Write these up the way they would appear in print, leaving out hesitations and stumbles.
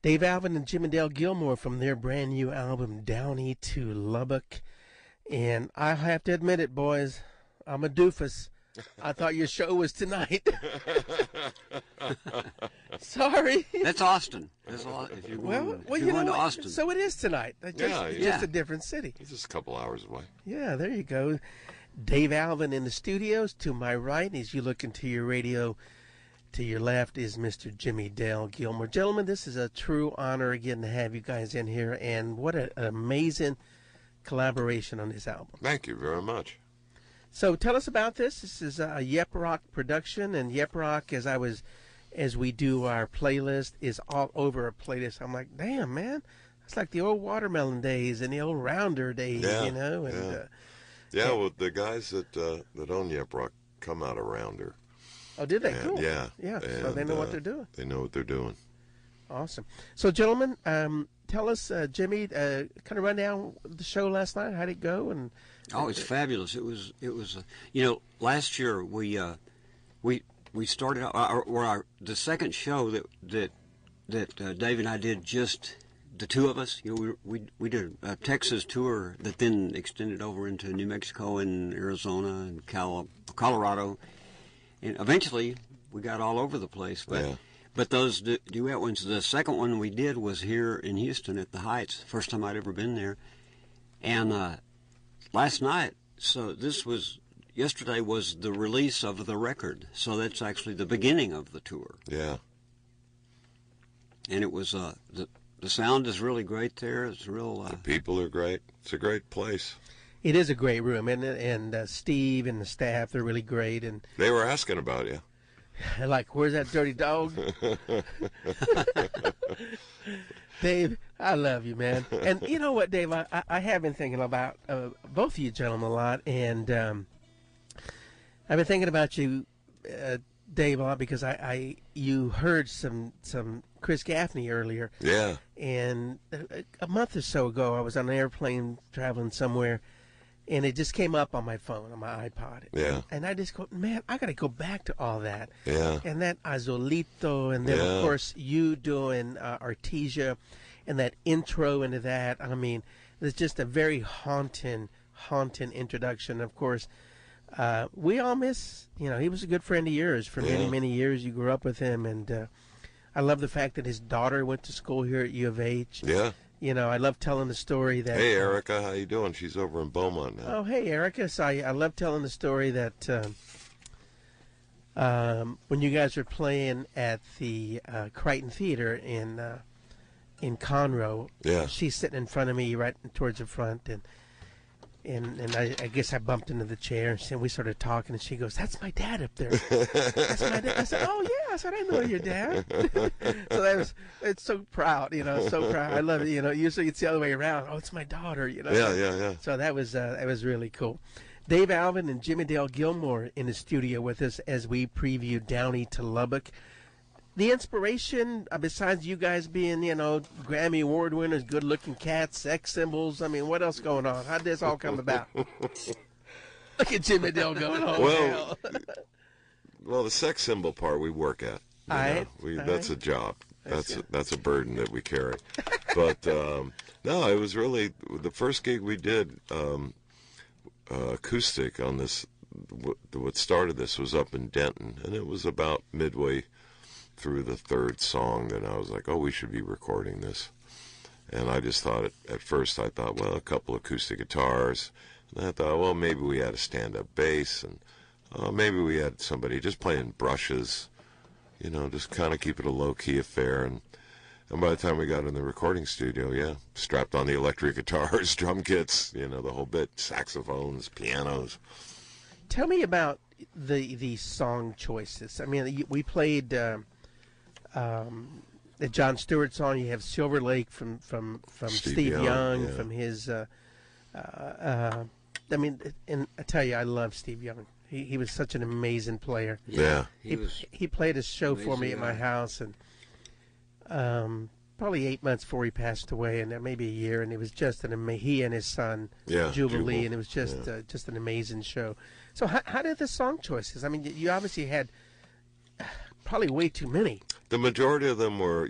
Dave Alvin and Jimmie Dale Gilmore from their brand new album, Downey to Lubbock. And I have to admit it, boys, I'm a doofus. I thought your show was tonight. Sorry. That's Austin. That's all, if you're going to Austin. So it is tonight. Just a different city. It's just a couple hours away. Yeah, there you go. Dave Alvin in the studios. To my right, as you look into your radio, to your left is Mr. Jimmie Dale Gilmore. Gentlemen, this is a true honor again to have you guys in here, and what an amazing collaboration on this album. Thank you very much. So tell us about this. This is a Yep Rock production, and Yep Rock, as we do our playlist, is all over a playlist. I'm like, damn, man, it's like the old Watermelon days and the old Rounder days, you know. And well, the guys that own Yep Rock come out of Rounder. Oh, did they? And, cool. Yeah. Yeah. So they know what they're doing. They know what they're doing. Awesome. So, gentlemen, tell us, Jimmy, kind of run down the show last night. How'd it go? And it's fabulous. It was. Last year we started the second show that Dave and I did, just the two of us. We did a Texas tour that then extended over into New Mexico and Arizona and Colorado, and eventually we got all over the place. But those duet ones, the second one we did was here in Houston at the Heights. First time I'd ever been there, and last night. So yesterday was the release of the record. So that's actually the beginning of the tour. Yeah. And it was the sound is really great there. It's real. The people are great. It's a great place. It is a great room, and Steve and the staff, they're really great. And they were asking about you. Like, where's that dirty dog? Dave, I love you, man. And you know what, Dave? I have been thinking about both of you gentlemen a lot, and I've been thinking about you, Dave, a lot because you heard some Chris Gaffney earlier. Yeah. And a month or so ago, I was on an airplane traveling somewhere, and it just came up on my phone, on my iPod. Yeah. And I just go, man, I got to go back to all that. Yeah. And that Azulito, and then, of course, you doing Artesia, and that intro into that. I mean, it's just a very haunting introduction. Of course, we all miss, he was a good friend of yours for many, many years. You grew up with him, and I love the fact that his daughter went to school here at U of H. Yeah. I love telling the story that... Hey, Erica, how you doing? She's over in Beaumont now. Oh, hey, Erica. So I love telling the story that when you guys were playing at the Crichton Theater in Conroe, she's sitting in front of me right towards the front, and I guess I bumped into the chair, and we started talking, and she goes, "That's my dad up there." That's my dad. I said, "Oh yeah." I said, "I know your dad." So it's so proud, so proud. I love it. Usually it's the other way around. Oh, it's my daughter. Yeah. So that was really cool. Dave Alvin and Jimmie Dale Gilmore in the studio with us as we preview Downey to Lubbock. The inspiration, besides you guys being, Grammy Award winners, good-looking cats, sex symbols, I mean, what else going on? How did this all come about? Look at Jimmie Dale going, oh, well, the sex symbol part we work at. That's a job. That's a burden that we carry. But, no, it was really the first gig we did acoustic on this. What started this was up in Denton, and it was about midway through the third song that I was like, oh, we should be recording this. And I just thought, at first I thought, well, a couple acoustic guitars. And I thought, well, maybe we had a stand-up bass, and maybe we had somebody just playing brushes, just kind of keep it a low-key affair. And by the time we got in the recording studio, strapped on the electric guitars, drum kits, the whole bit, saxophones, pianos. Tell me about the song choices. I mean, we played... the John Stewart song. You have Silver Lake from Steve Young from his. I mean, and I tell you, I love Steve Young. He was such an amazing player. Yeah, he played a show for me at my house, and probably 8 months before he passed away, and maybe a year, and it was just he and his son Jubilee, and it was just an amazing show. So how did the song choices? I mean, you obviously had probably way too many. The majority of them were,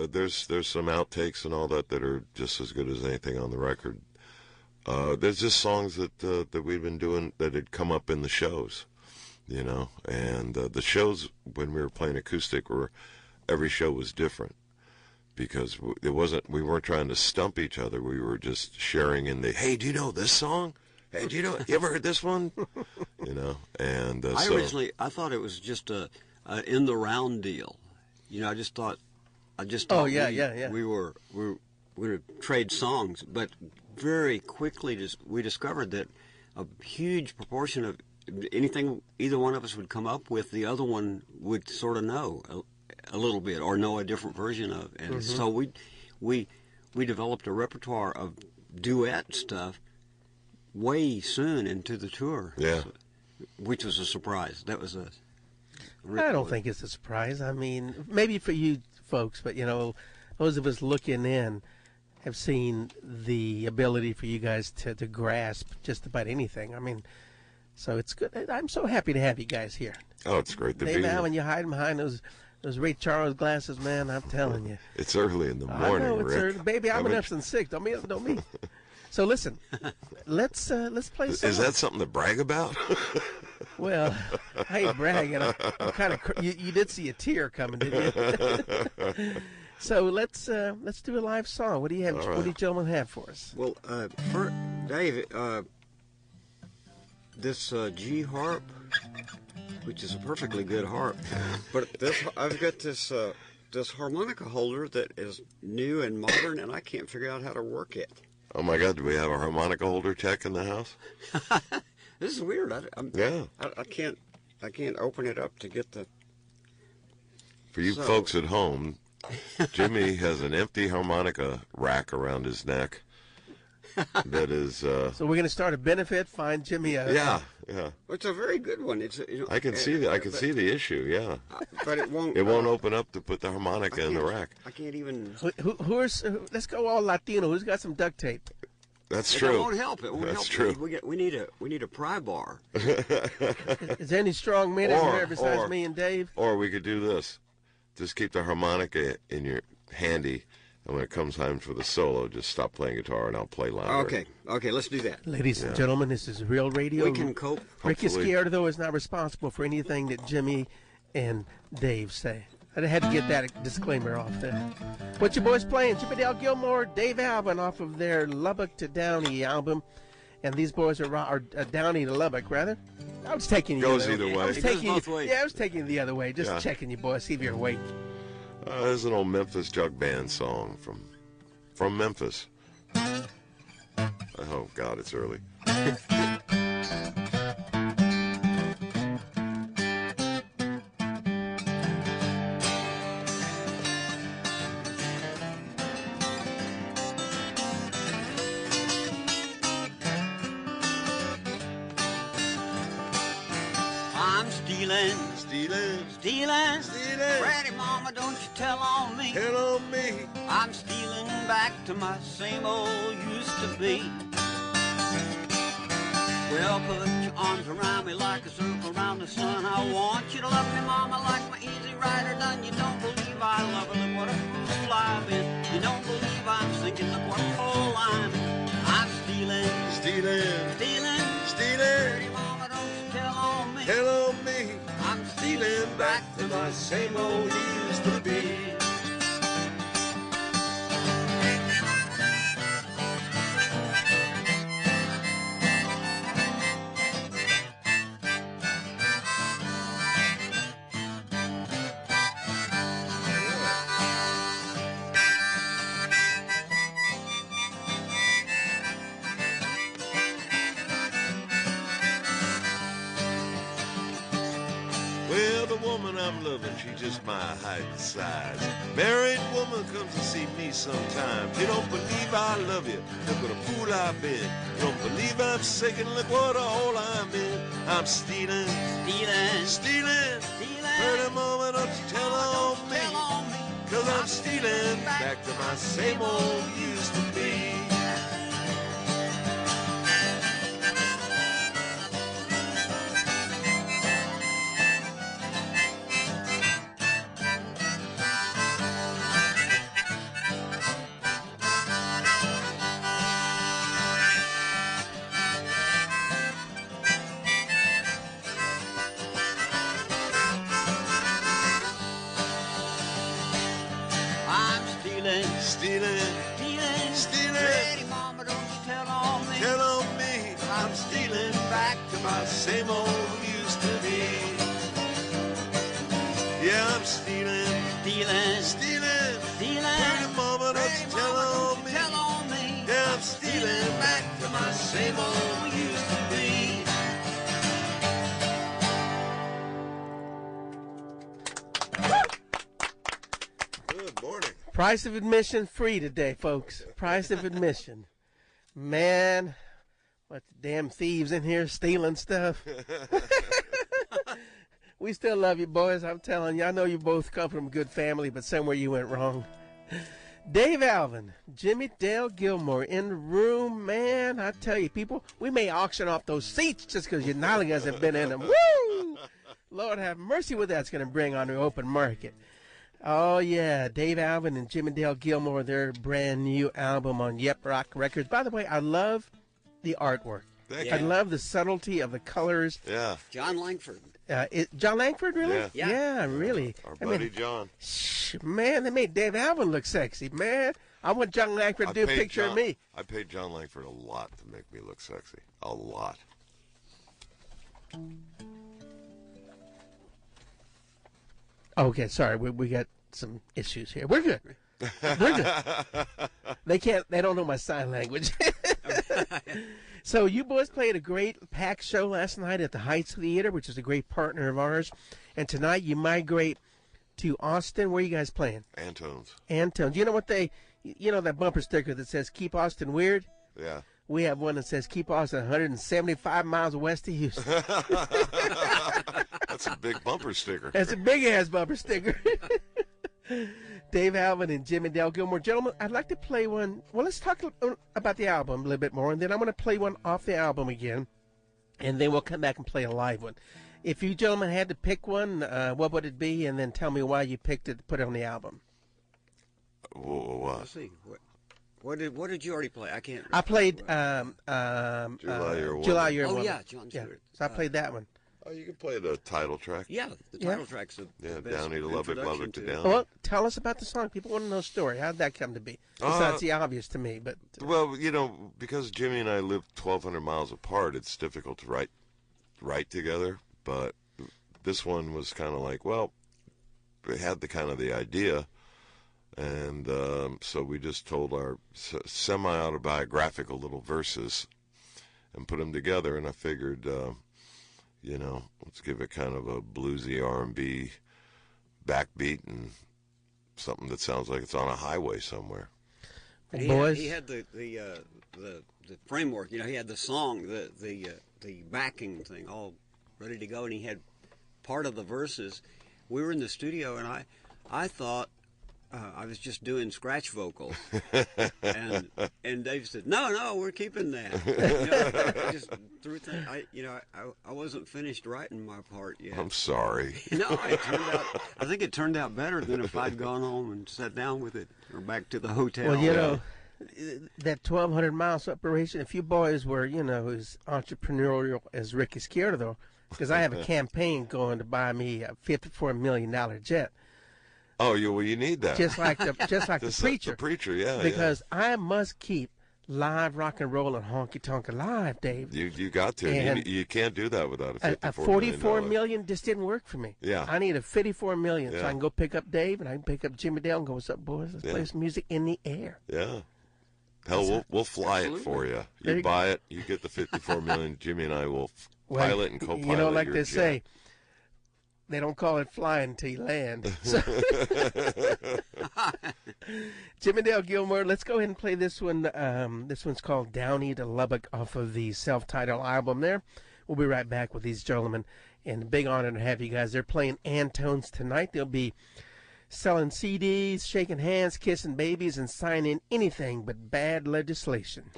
there's some outtakes and all that are just as good as anything on the record. There's just songs that we've been doing that had come up in the shows, you know, and the shows when we were playing acoustic every show was different because we weren't trying to stump each other. We were just sharing in the, hey, do you know this song? Hey, do you ever heard this one? You know, and I thought it was just a in the round deal. You know, I just thought we were going to trade songs, but very quickly we discovered that a huge proportion of anything either one of us would come up with, the other one would sort of know a little bit or know a different version of, and so we developed a repertoire of duet stuff way soon into the tour. Yeah, which was a surprise. That was I don't think it's a surprise. I mean, maybe for you folks, but, you know, those of us looking in have seen the ability for you guys to grasp just about anything. I mean, so it's good. I'm so happy to have you guys here. Oh, it's great to be here. When you hide behind those Ray Charles glasses, man, I'm telling you. It's early in the morning, I know, it's Rick. Early. Baby, I'm enough since 6. Don't me. So listen, let's play some. Is that something to brag about? Well, I ain't bragging. I'm kind of. You did see a tear coming, didn't you? So let's do a live song. What do you have? Right. What do you gentlemen have for us? Well, for Dave, this G harp, which is a perfectly good harp, but I've got this harmonica holder that is new and modern, and I can't figure out how to work it. Oh my God! Do we have a harmonica holder tech in the house? This is weird. I can't open it up to get the. For you folks at home, Jimmy has an empty harmonica rack around his neck. That is. So we're going to start a benefit. Find Jimmy a. Yeah. Well, it's a very good one. It's. I can see the issue. Yeah. But it won't. It won't open up to put the harmonica in the rack. I can't even. Let's go all Latino. Who's got some duct tape? That's true. It won't help. That's true. We need a pry bar. Is there any strong men in there besides me and Dave? Or we could do this. Just keep the harmonica in your handy, and when it comes time for the solo, just stop playing guitar and I'll play louder. Okay, let's do that. Ladies and gentlemen, this is Real Radio. We can cope. Ricky Izquierdo is not responsible for anything that Jimmy and Dave say. I had to get that disclaimer off there. What you boys playing? Jimmie Dale, Gilmore, Dave Alvin off of their Lubbock to Downey album. And these boys are Downey to Lubbock, rather. I was taking you Goes either way. I was taking you the other way. Just checking you, boys, see if you're awake. This is an old Memphis jug band song from Memphis. Oh, God, it's early. Stealing. Granny Mama, don't you tell on me. Tell on me. I'm stealing back to my same old used to be. Well, put your arms around me like a circle around the sun. I want you to love me, Mama, like my easy rider done. You don't believe I love her, look what a fool I've been. You don't believe I'm sinking, look what a hole I'm in. I'm stealing. Granny Mama, don't you tell on me. Tell on me. I'm stealing back to my same old used to be. I'm loving, she just my height and size. Married woman comes to see me sometimes. You don't believe I love you, look what a fool I've been. You don't believe I'm sick and look what a hole I'm in. I'm stealing. Pretty mama, don't you tell on me. Cause I'm stealing back to my same old used to be. stealing, stealing. Daddy, Mama, don't you tell on me. Tell on me, I'm stealing back to my same old used to be. Yeah, I'm stealing, stealing. Pretty mama, don't you tell on me. Yeah, I'm stealing back to my same old used to be. Good morning. Price of admission free today, folks. Price of admission. Man, what the damn thieves in here stealing stuff. We still love you, boys. I'm telling you, I know you both come from a good family, but somewhere you went wrong. Dave Alvin, Jimmie Dale, Gilmore in the room, man. I tell you, people, we may auction off those seats just because your nolligas have been in them. Woo! Lord have mercy what that's going to bring on the open market. Oh, yeah, Dave Alvin and Jimmie Dale Gilmore, their brand new album on Yep Rock Records. By the way, I love the artwork. I love the subtlety of the colors. Yeah. John Langford. John Langford, really? Yeah. Yeah, really. Our buddy John. Man, they made Dave Alvin look sexy, man. I want John Langford to do a picture of me. I paid John Langford a lot to make me look sexy. A lot. Okay, sorry, we got some issues here. We're good. We're good. They don't know my sign language. So you boys played a great packed show last night at the Heights Theater, which is a great partner of ours. And tonight you migrate to Austin. Where are you guys playing? Antone's. Antone's. You know what that bumper sticker that says "Keep Austin Weird"? Yeah. We have one that says "Keep Austin 175 miles west of Houston." That's a big bumper sticker. That's a big ass bumper sticker. Dave Alvin and Jimmie Dale Gilmore. Gentlemen, I'd like to play one. Well, let's talk about the album a little bit more, and then I'm going to play one off the album again, and then we'll come back and play a live one. If you gentlemen had to pick one, what would it be? And then tell me why you picked it to put it on the album. Let's see. What did you already play? I can't remember. I played July Year Oh, One. yeah, John Stewart. So I played that one. Oh, you can play the title track. Yeah, the title track's the best Downey to Lubbock, Lubbock to Downey. Well, tell us about the song. People want to know the story. How did that come to be? Besides the obvious to me, but well, because Jimmy and I live 1,200 miles apart, it's difficult to write together. But this one was kind of like, well, we had the idea, and so we just told our semi-autobiographical little verses and put them together, and I figured. Let's give it kind of a bluesy R&B backbeat and something that sounds like it's on a highway somewhere. He had the framework. He had the song, the backing thing all ready to go, and he had part of the verses. We were in the studio, and I thought I was just doing scratch vocals, and Dave said, "No, we're keeping that." I just threw things. I wasn't finished writing my part yet. I'm sorry. I think it turned out better than if I'd gone home and sat down with it or back to the hotel. Well, that 1,200 mile separation. If you boys were, as entrepreneurial as Rick Izquierdo, because I have a campaign going to buy me a $54 million jet. Oh, you need that. Just like the preacher. The preacher, yeah. Because I must keep live rock and roll and honky tonk alive, Dave. You got to. And you can't do that without a $44 million just didn't work for me. Yeah. I need a $54 million so I can go pick up Dave and I can pick up Jimmie Dale and go, "What's up, boys? Let's play some music in the air." Yeah. Hell, we'll fly it for you. You buy it, you get the $54 million. Jimmie and I will pilot and co-pilot. Like your they jet. say. They don't call it flying until you land. So Jimmie Dale Gilmore, let's go ahead and play this one. This one's called Downey to Lubbock off of the self-titled album there. We'll be right back with these gentlemen. And a big honor to have you guys. They're playing Antone's tonight. They'll be selling CDs, shaking hands, kissing babies, and signing anything but bad legislation.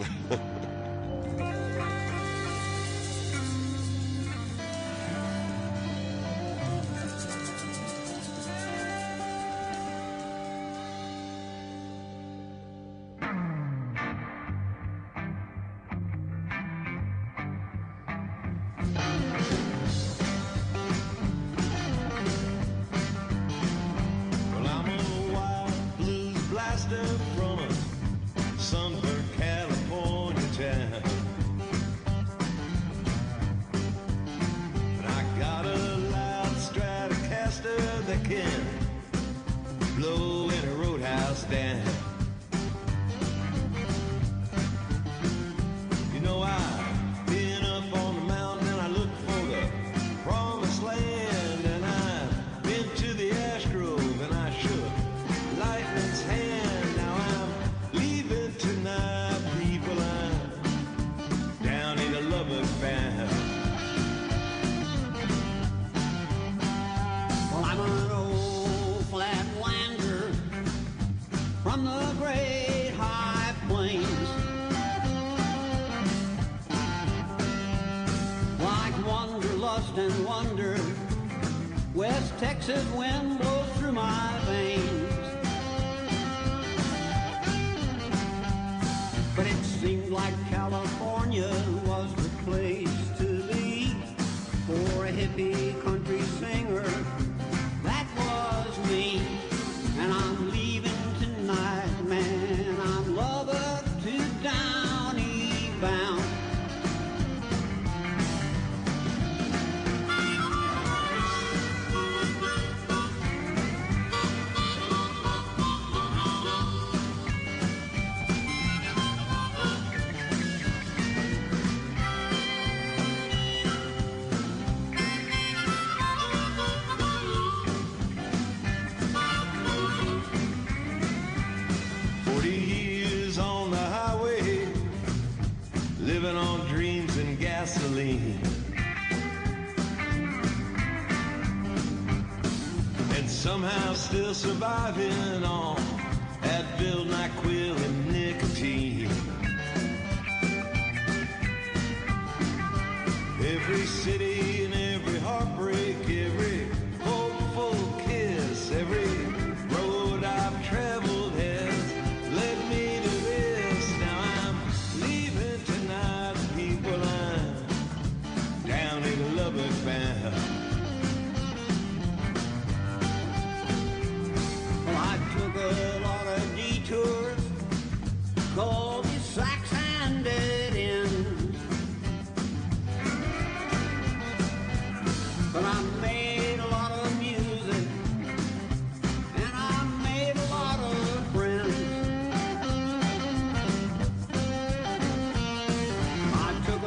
Well, I'm a wild blues blaster. on the great high plains. Like wanderlust and wonder, West Texas wind blows through my veins. But it seemed like California was the place to be for a hippie country singer. That was me, and I'm leaving tonight, man. I'm Lubbock to Downey bound. Living on dreams and gasoline, and somehow still surviving on Advil, NyQuil, and nicotine. Every city and every heartbreak, every hopeful kiss, every road I've traveled has led me to this. Now I'm leaving tonight, people, I'm down in Lubbock bound. Well, I took a lot of detours, cul-de-sacs and dead ends, but I made a lot of music, and I made a lot of friends. I took a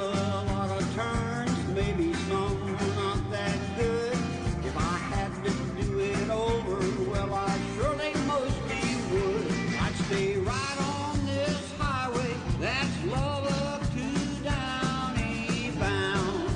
lot of turns, maybe some were not that good. If I had to do it over, well, I surely mostly would. I'd stay right on this highway that's Lubbock to Downey bound.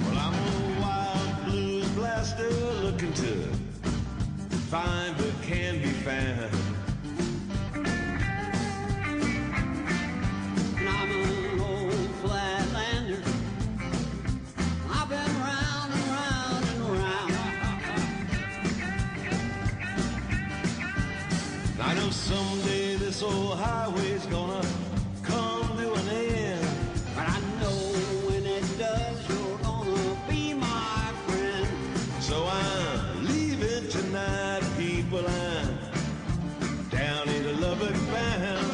Well, I'm a wild blues blaster looking to find what can be found. And I'm an old flatlander. I've been round and round and round. I know someday this old highway's gonna come to an end. But I know when it does, you're gonna be my friend. So I'm leaving tonight, people, I'm down in Lubbock bound.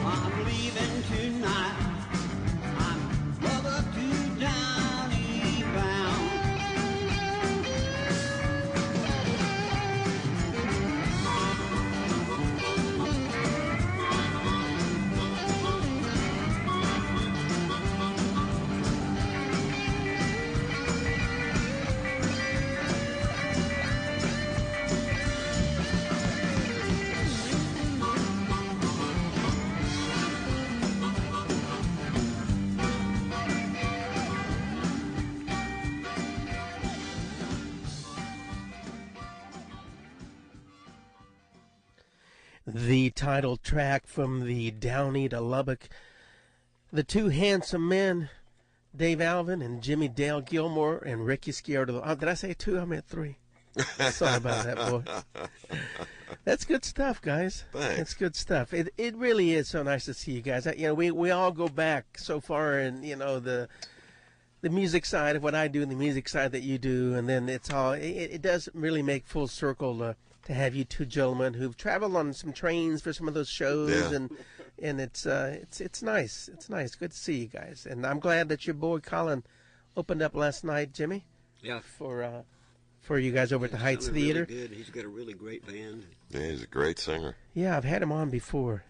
I'm leaving tonight. I'm Lubbock to Downey bound. The title track from the Downey to Lubbock. The two handsome men, Dave Alvin and Jimmie Dale Gilmore and Ricky Sciardo. Oh, did I say two? I meant three. Sorry about that, boy. That's good stuff, guys. Thanks. That's good stuff. It really is so nice to see you guys. We all go back so far in, the the music side of what I do and the music side that you do, and then it's all it does really make full circle to have you two gentlemen who've traveled on some trains for some of those shows, Yeah. and it's nice. It's nice. Good to see you guys, and I'm glad that your boy Colin opened up last night, Jimmy. Yeah. For you guys over at the Heights Theater. Really good. He's got a really great band. Yeah, he's a great singer. Yeah, I've had him on before.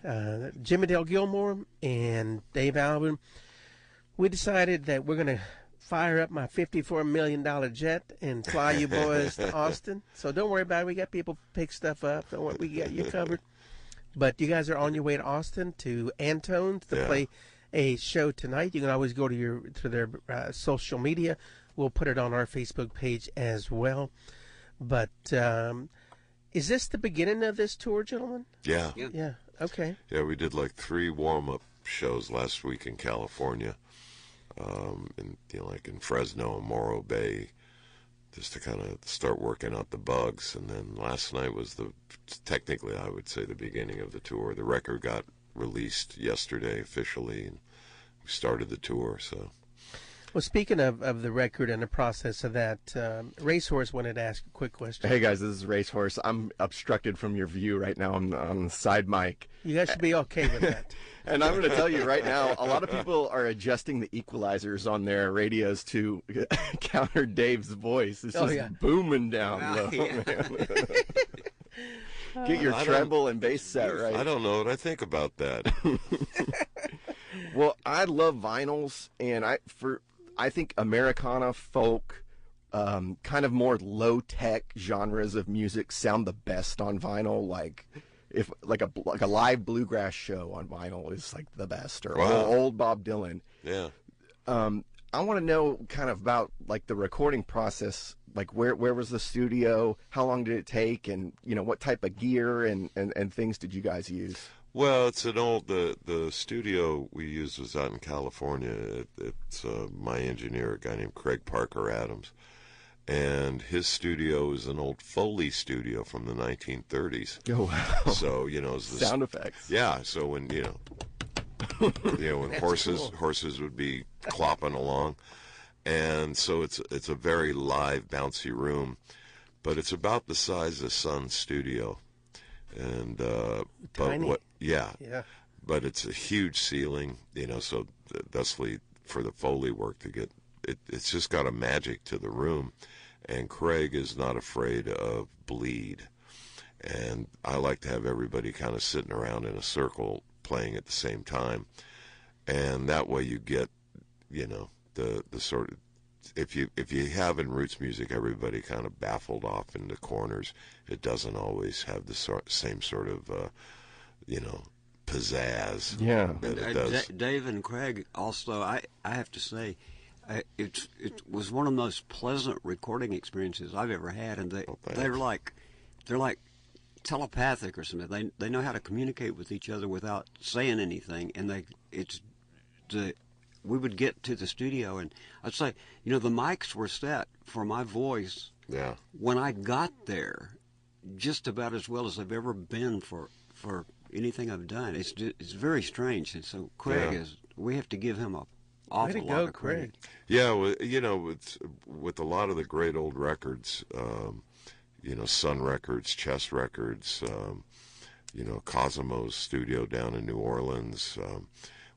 Jimmie Dale Gilmore and Dave Alvin. We decided that we're going to fire up my $54 million jet and fly you boys to Austin. So don't worry about it. We got people pick stuff up. Don't worry, we got you covered. But you guys are on your way to Austin to Antone's to play a show tonight. You can always go to their social media. We'll put it on our Facebook page as well. But is this the beginning of this tour, gentlemen? Yeah. Yeah. Okay. Yeah, we did like 3 warm-up shows last week in California, like in Fresno and Morro Bay, just to kind of start working out the bugs. And then last night was technically, I would say, the beginning of the tour. The record got released yesterday officially, and we started the tour. So. Well, speaking of the record and the process of that, Racehorse wanted to ask a quick question. Hey guys, this is Racehorse. I'm obstructed from your view right now on the side mic. You guys should be okay with that. And I'm going to tell you right now, a lot of people are adjusting the equalizers on their radios to counter Dave's voice. It's just booming down low. Yeah. Get your treble and bass set right. I don't know what I think about that. Well, I love vinyls, and I think Americana, folk, kind of more low-tech genres of music sound the best on vinyl. Like a live bluegrass show on vinyl is like the best, or old Bob Dylan. Yeah. I want to know kind of about like the recording process. Like where was the studio? How long did it take? And what type of gear and things did you guys use? Well, it's an old the studio we used was out in California. It's my engineer, a guy named Craig Parker Adams, and his studio is an old Foley studio from the 1930s. Oh wow! So it's the sound effects. Yeah. So when when horses would be clopping along, and so it's a very live, bouncy room, but it's about the size of Sun's studio. And tiny. Yeah, but it's a huge ceiling, so thusly for the Foley work to get it's just got a magic to the room, and Craig is not afraid of bleed, and I like to have everybody kind of sitting around in a circle playing at the same time, and that way you get the sort of if you have in roots music everybody kind of baffled off in the corners, it doesn't always have the same sort of pizzazz. Yeah. That it does. Dave and Craig also, I have to say, it was one of the most pleasant recording experiences I've ever had, and they're like telepathic or something. They know how to communicate with each other without saying anything, and we would get to the studio, and I'd say, the mics were set for my voice. Yeah. When I got there, just about as well as I've ever been for anything I've done. It's very strange, and so Craig we have to give him a awful lot of credit. Yeah, well, with a lot of the great old records, Sun Records, Chess Records, Cosimo's studio down in New Orleans.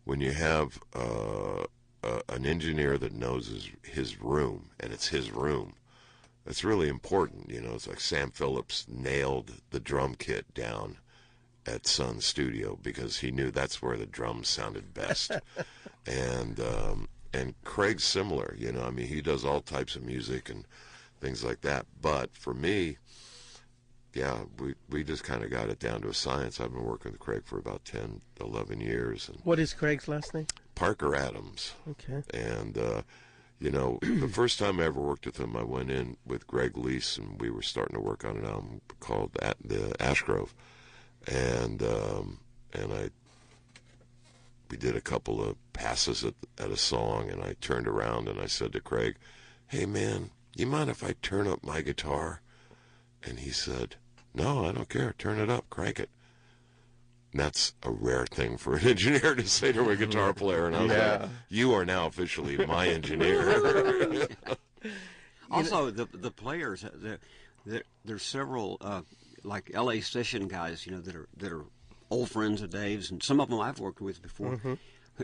When you have an engineer that knows his room, and it's his room, that's really important. It's like Sam Phillips nailed the drum kit down at Sun Studio because he knew that's where the drums sounded best. And Craig's similar, he does all types of music and things like that. But for me, we just kind of got it down to a science. I've been working with Craig for about 10, 11 years. And what is Craig's last name? Parker Adams. Okay. And, the first time I ever worked with him, I went in with Greg Leese, and we were starting to work on an album called the Ashgrove. And we did a couple of passes at a song, and I turned around and I said to Craig, "Hey, man, you mind if I turn up my guitar?" And he said, "No, I don't care. Turn it up, crank it." And that's a rare thing for an engineer to say to a guitar player. And I was like, you are now officially my engineer. Also, the players, there's several like LA session guys, that are old friends of Dave's, and some of them I've worked with before,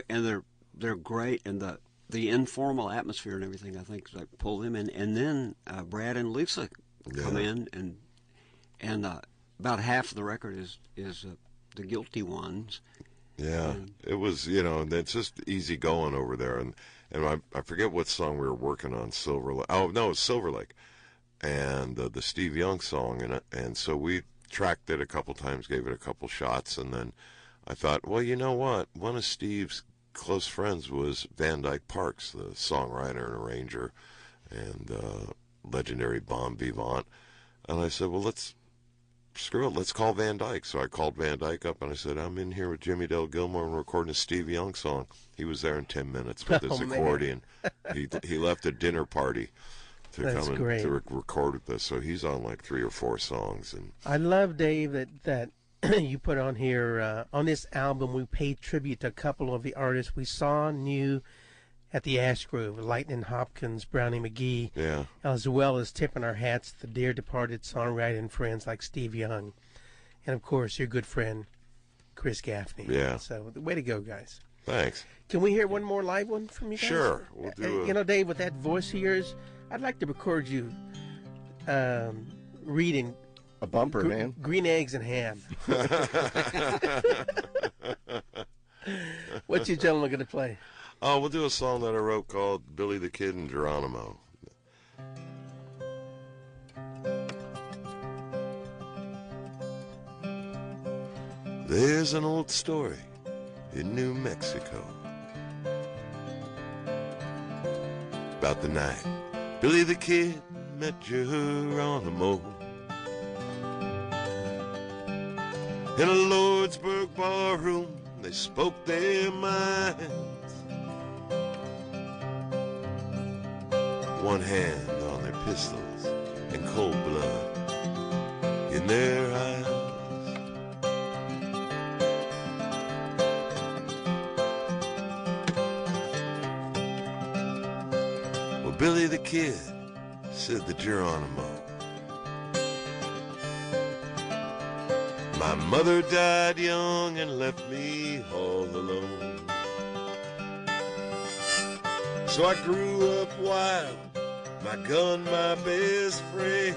and they're great, and the informal atmosphere and everything, I think, like pull them in, and then Brad and Lisa come in, and about half of the record is the Guilty Ones. Yeah, it was, it's just easy going over there. And I forget what song we were working on, Silver Lake. Oh, no, it's Silver Lake. And the Steve Young song. And so we tracked it a couple times, gave it a couple shots. And then I thought, well, you know what? One of Steve's close friends was Van Dyke Parks, the songwriter and arranger and legendary Bon Vivant. And I said, well, screw it, let's call Van Dyke. So I called Van Dyke up and I said, I'm in here with Jimmie Dale Gilmore and recording a Steve Young song. He was there in 10 minutes with his accordion. He left a dinner party to come and to record with us. So he's on like 3 or 4 songs. And I love, Dave, that you put on here, on this album, we paid tribute to a couple of the artists we saw, knew at the Ash Grove, Lightning Hopkins, Brownie McGee, as well as tipping our hats to the dear departed songwriting friends like Steve Young, and of course your good friend Chris Gaffney. Yeah. So way to go, guys. Thanks. Can we hear one more live one from you guys? Sure. We'll do Dave, with that voice of yours, I'd like to record you reading a bumper, man. Green Eggs and Ham. What you gentlemen going to play? Oh, we'll do a song that I wrote called Billy the Kid and Geronimo. There's an old story in New Mexico about the night Billy the Kid met Geronimo in a Lordsburg barroom. They spoke their minds. One hand on their pistols and cold blood in their eyes. Well, Billy the Kid, said the Geronimo, my mother died young and left me all alone. So I grew up wild, my gun my best friend.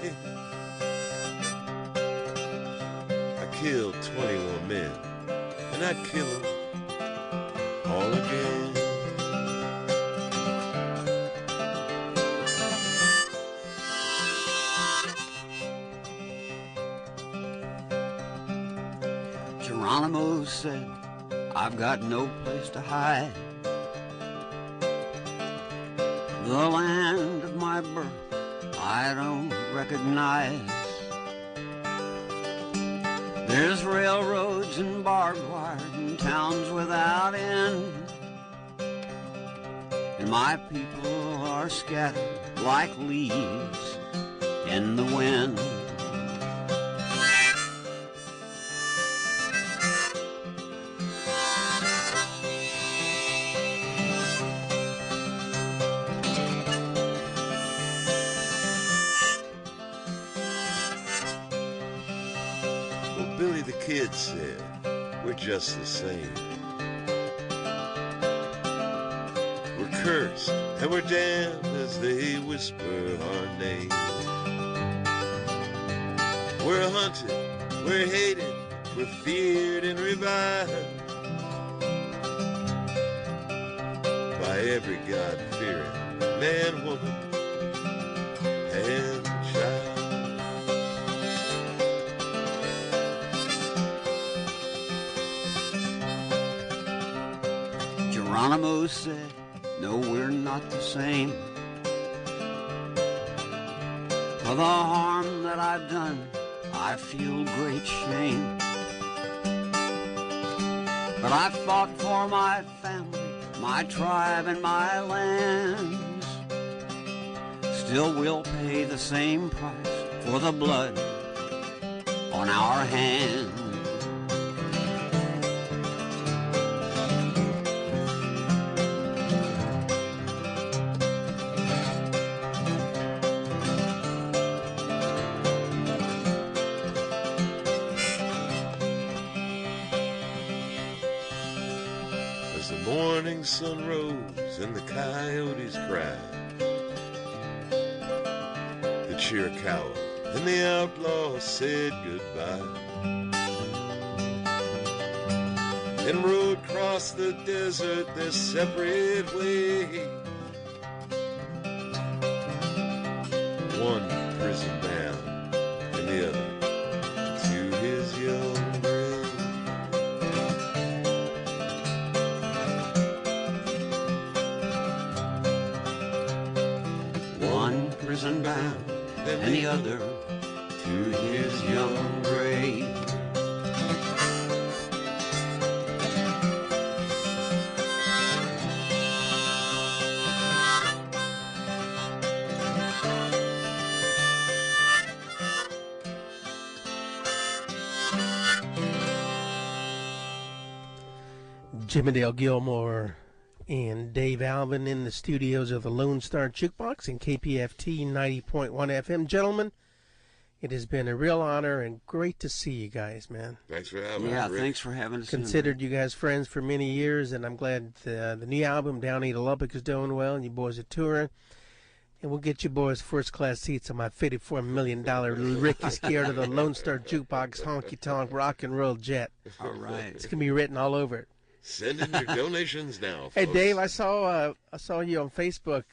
I killed 21 men, and I'd kill them all again. Geronimo said, I've got no place to hide. The land of my birth I don't recognize. There's railroads and barbed wire and towns without end, and my people are scattered like leaves in the wind. Billy the Kid said, we're just the same. We're cursed and we're damned as they whisper our name. We're hunted, we're hated, we're feared and reviled by every God-fearing man, woman, and child. Geronimo said, no, we're not the same. For the harm that I've done, I feel great shame. But I fought for my family, my tribe, and my lands. Still we'll pay the same price for the blood on our hands. morning sun rose and the coyotes cried. The Chiricahua and the outlaw said goodbye and rode across the desert their separate way. One prison bound and the other to his young grave. One prison bound and the other to his young grave. Jimmie Dale, Gilmore, and Dave Alvin in the studios of the Lone Star Jukebox and KPFT 90.1 FM. Gentlemen, it has been a real honor and great to see you guys, man. Thanks for having us. Yeah, Rick. thanks for having us. Considered you guys friends for many years, and I'm glad the new album, Down Eat a Lubbock, is doing well, and you boys are touring. And we'll get you boys first-class seats on my $54 million Ricky Scared of the Lone Star Jukebox honky-tonk rock and roll jet. All right. It's going to be written all over it. Send in your donations now, folks. Hey, Dave, I saw you on Facebook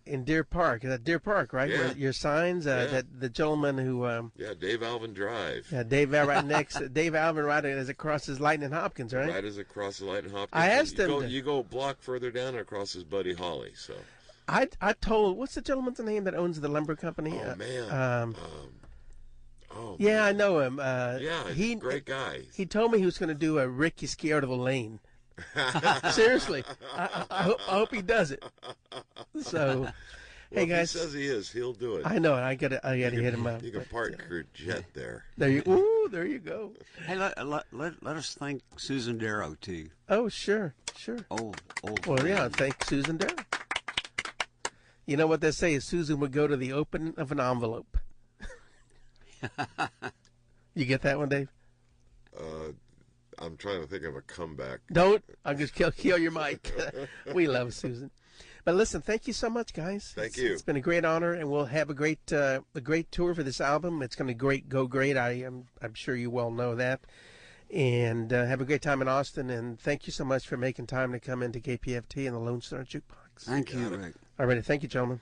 in Deer Park. Is that Deer Park, right? Yeah. Where your signs, that the gentleman who Yeah, Dave Alvin Drive. yeah, Dave right next Dave Alvin right as it crosses Lightning Hopkins, right? Right as it crosses Lightning Hopkins. I asked him You go a block further down and across his buddy Holly. So. I told, what's the gentleman's name that owns the lumber company? Oh man. Yeah, I know him. Yeah, he's a great guy. He told me he was going to do a Ricky Scared of the Lane. Seriously, I hope he does it. So, Well, hey guys, if he says he is, he'll do it. I know. I gotta hit him up. You can park your jet there. There you go. Hey, let us thank Susan Darrow too. Oh, sure. Old. Well, yeah. Thank Susan Darrow. You know what they say? Susan would go to the opening of an envelope. You get that one, Dave? I'm trying to think of a comeback. Don't. I'll just kill your mic. We love Susan. But listen, thank you so much, guys. Thank you. It's been a great honor, and we'll have a great tour for this album. It's going to go great. I'm sure you well know that. And have a great time in Austin. And thank you so much for making time to come into KPFT and the Lone Star Jukebox. Thank you, Rick. All right, thank you, gentlemen.